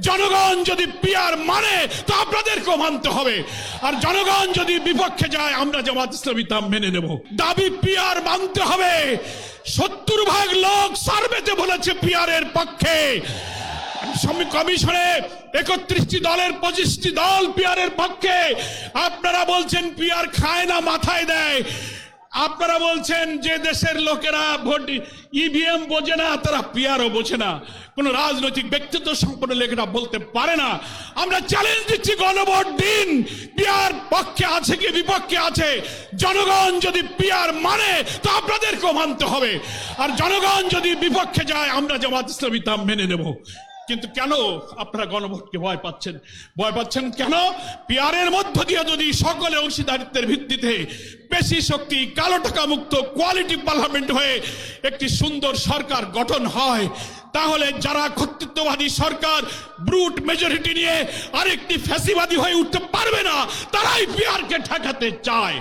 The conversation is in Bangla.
জনগণ যদি পিয়ার মানে তো আপনাদেরকেও মানতে হবে, আর জনগণ যদি বিপক্ষে যায় আমরা জামাত ইসলামী তা মেনে নেব। দাবি পিয়ার মানতে হবে। 70% লোক সার্ভেতে বলেছে পিয়ারের পক্ষে। কমিশনে 31টি দলের 25টি দল পিয়ারের পক্ষে। আপনারা বলছেন পিয়ার খায় না, মাথায় দেয়। আপনারা বলছেন যে দেশের লোকেরা ভোট ইভিএম বোঝে না, তারা পিয়ারও বোঝে না। কোন রাজনৈতিক ব্যক্তিত্ব সম্পন্ন লোকেরা বলতে পারে না। আমরা চ্যালেঞ্জ দিচ্ছি, গণভোট দিন। পিয়ার পক্ষে আছে কি বিপক্ষে আছে, জনগণ যদি পিয়ার মানে তো আপনাদেরকেও মানতে হবে, আর জনগণ যদি বিপক্ষে যায় আমরা জামাত ইসলামী তা মেনে নেব। কিন্তু কেন আপনারা গণভোটকে ভয় পাচ্ছেন? ভয় পাচ্ছেন কেন? পিয়ারের মধ্য দিয়ে যদি সকলে অংশীদারিত্বের ভিত্তিতে পেশি শক্তি, কালো টাকা মুক্ত কোয়ালিটি পার্লামেন্ট হয়ে একটি সুন্দর সরকার গঠন হয়, তাহলে যারা কর্তৃত্ববাদী সরকার ব্রুট মেজরিটি নিয়ে আরেকটি ফ্যাসিবাদী হয়ে উঠতে পারবে না, তারাই পিয়ারকে ঠেকাতে চায়।